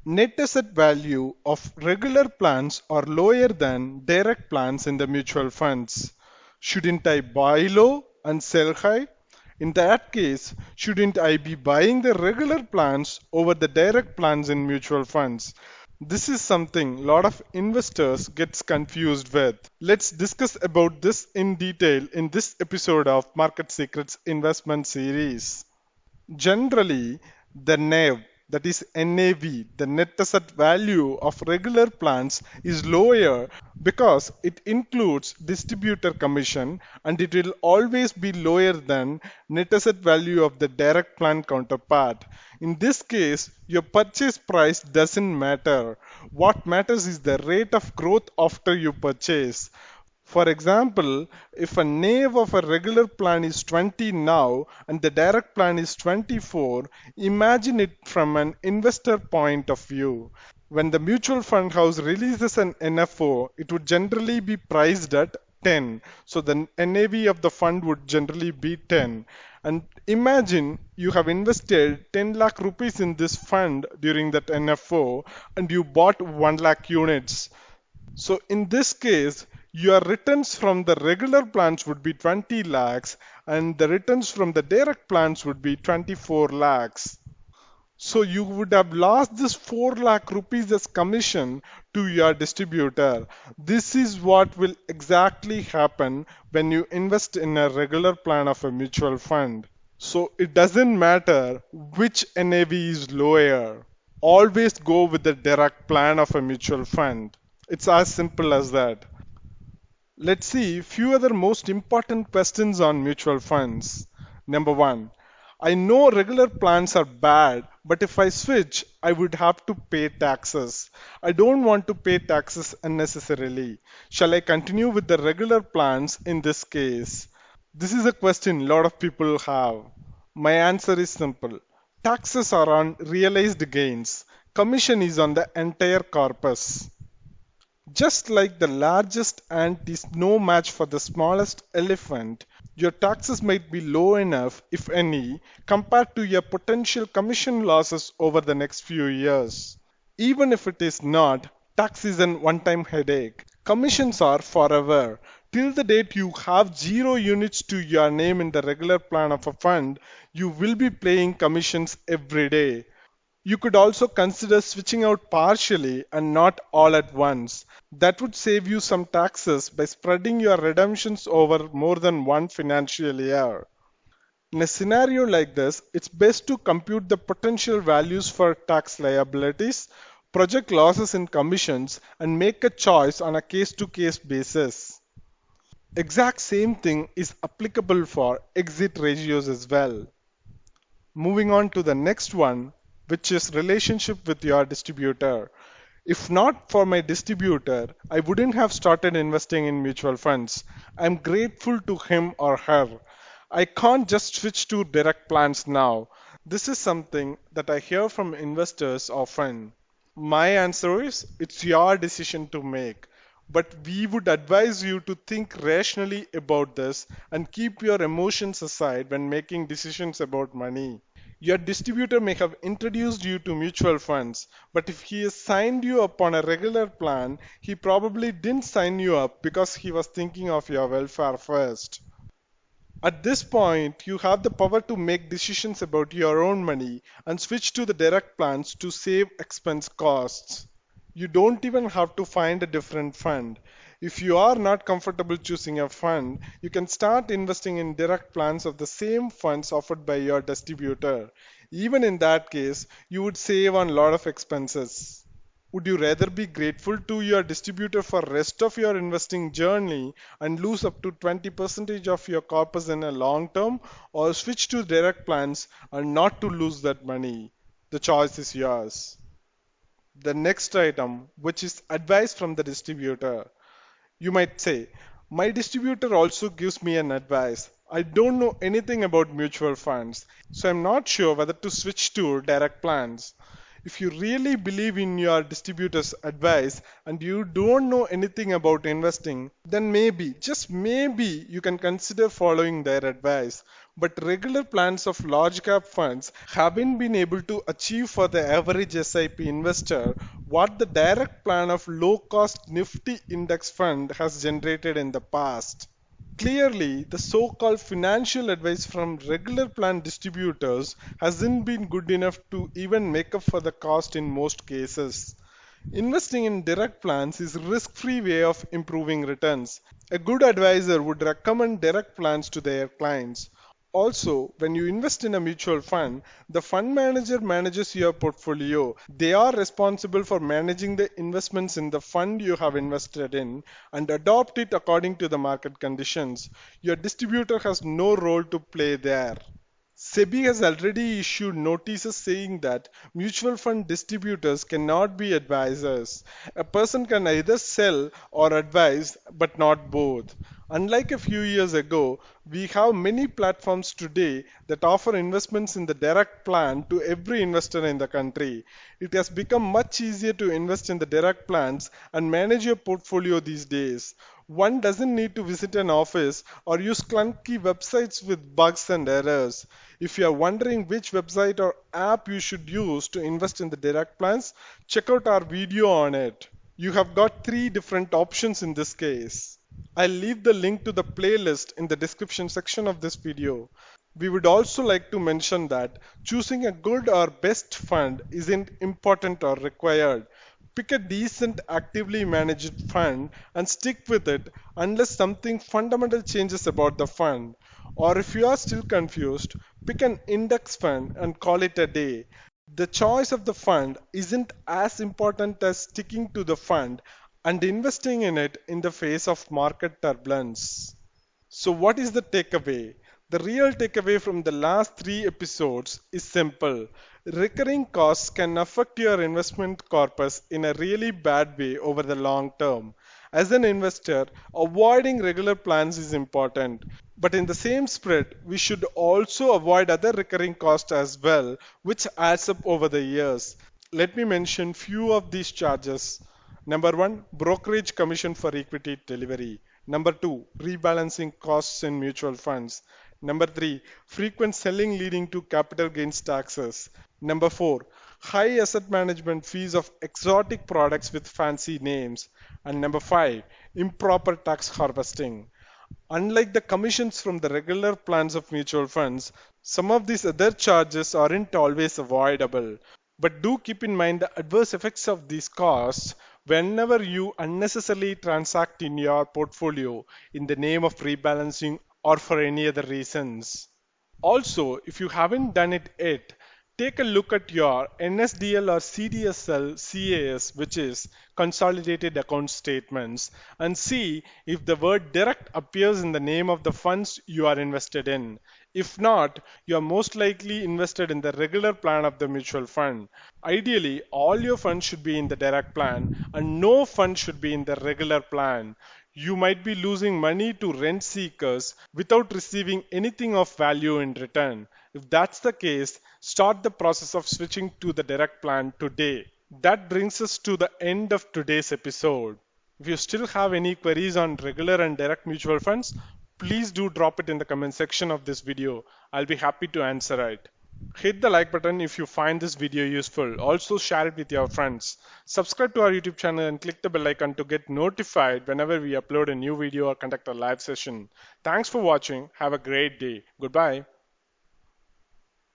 Net asset value of regular plans are lower than direct plans in the mutual funds. Shouldn't I buy low and sell high? In that case, shouldn't I be buying the regular plans over the direct plans in mutual funds? This is something a lot of investors gets confused with. Let's discuss about this in detail in this episode of Market Secrets Investment Series. Generally, the NAV, that is NAV, the net asset value of regular plans is lower because it includes distributor commission and it will always be lower than net asset value of the direct plan counterpart. In this case, your purchase price doesn't matter. What matters is the rate of growth after you purchase. For example, if a NAV of a regular plan is 20 now and the direct plan is 24, imagine it from an investor point of view. When the mutual fund house releases an NFO, it would generally be priced at 10. So the NAV of the fund would generally be 10. And imagine you have invested 10 lakh rupees in this fund during that NFO and you bought 1 lakh units. So in this case, your returns from the regular plans would be 20 lakhs and the returns from the direct plans would be 24 lakhs. So you would have lost this 4 lakh rupees as commission to your distributor. This is what will exactly happen when you invest in a regular plan of a mutual fund. So it doesn't matter which NAV is lower. Always go with the direct plan of a mutual fund. It's as simple as that. Let's see few other most important questions on mutual funds. Number one, I know regular plans are bad, but if I switch, I would have to pay taxes. I don't want to pay taxes unnecessarily. Shall I continue with the regular plans in this case? This is a question a lot of people have. My answer is simple. Taxes are on realized gains. Commission is on the entire corpus. Just like the largest ant is no match for the smallest elephant, your taxes might be low enough, if any, compared to your potential commission losses over the next few years. Even if it is not, tax is an one time headache. Commissions are forever. Till the date you have 0 units to your name in the regular plan of a fund, you will be paying commissions every day. You could also consider switching out partially and not all at once. That would save you some taxes by spreading your redemptions over more than one financial year. In a scenario like this, it's best to compute the potential values for tax liabilities, project losses in commissions, and make a choice on a case to case basis. Exact same thing is applicable for exit ratios as well. Moving on to the next one, which is relationship with your distributor. If not for my distributor, I wouldn't have started investing in mutual funds. I'm grateful to him or her. I can't just switch to direct plans now. This is something that I hear from investors often. My answer is it's your decision to make. But we would advise you to think rationally about this and keep your emotions aside when making decisions about money. Your distributor may have introduced you to mutual funds, but if he has signed you up on a regular plan, he probably didn't sign you up because he was thinking of your welfare first. At this point, you have the power to make decisions about your own money and switch to the direct plans to save expense costs. You don't even have to find a different fund. If you are not comfortable choosing a fund, you can start investing in direct plans of the same funds offered by your distributor. Even in that case, you would save on a lot of expenses. Would you rather be grateful to your distributor for rest of your investing journey and lose up to 20% of your corpus in a long term, or switch to direct plans and not to lose that money? The choice is yours. The next item, which is advice from the distributor. You might say, my distributor also gives me an advice. I don't know anything about mutual funds, so I'm not sure whether to switch to direct plans. If you really believe in your distributor's advice and you don't know anything about investing, then maybe, just maybe, you can consider following their advice. But regular plans of large cap funds haven't been able to achieve for the average SIP investor what the direct plan of low cost Nifty index fund has generated in the past. Clearly, the so-called financial advice from regular plan distributors hasn't been good enough to even make up for the cost in most cases. Investing in direct plans is a risk-free way of improving returns. A good advisor would recommend direct plans to their clients. Also, when you invest in a mutual fund, the fund manager manages your portfolio. They are responsible for managing the investments in the fund you have invested in and adopt it according to the market conditions. Your distributor has no role to play there. SEBI has already issued notices saying that mutual fund distributors cannot be advisors. A person can either sell or advise, but not both. Unlike a few years ago, we have many platforms today that offer investments in the direct plan to every investor in the country. It has become much easier to invest in the direct plans and manage your portfolio these days. One doesn't need to visit an office or use clunky websites with bugs and errors. If you are wondering which website or app you should use to invest in the direct plans, check out our video on it. You have got three different options in this case. I'll leave the link to the playlist in the description section of this video. We would also like to mention that choosing a good or best fund isn't important or required. Pick a decent, actively managed fund and stick with it unless something fundamental changes about the fund. Or if you are still confused, pick an index fund and call it a day. The choice of the fund isn't as important as sticking to the fund and investing in it in the face of market turbulence. So, what is the takeaway? The real takeaway from the last three episodes is simple. Recurring costs can affect your investment corpus in a really bad way over the long term. As an investor, avoiding regular plans is important. But in the same spread, we should also avoid other recurring costs as well, which adds up over the years. Let me mention few of these charges. Number one, brokerage commission for equity delivery. Number two, rebalancing costs in mutual funds. Number three, frequent selling leading to capital gains taxes. Number four, high asset management fees of exotic products with fancy names. And number five, improper tax harvesting. Unlike the commissions from the regular plans of mutual funds, some of these other charges aren't always avoidable. But do keep in mind the adverse effects of these costs whenever you unnecessarily transact in your portfolio in the name of rebalancing or for any other reasons. Also, if you haven't done it yet, take a look at your NSDL or CDSL CAS, which is Consolidated Account Statements, and see if the word direct appears in the name of the funds you are invested in. If not, you are most likely invested in the regular plan of the mutual fund. Ideally, all your funds should be in the direct plan and no fund should be in the regular plan. You might be losing money to rent seekers without receiving anything of value in return. If that's the case, start the process of switching to the direct plan today. That brings us to the end of today's episode. If you still have any queries on regular and direct mutual funds, please do drop it in the comment section of this video. I'll be happy to answer it. Hit the like button if you find this video useful. Also share it with your friends. Subscribe to our YouTube channel and click the bell icon to get notified whenever we upload a new video or conduct a live session. Thanks for watching. Have a great day. Goodbye.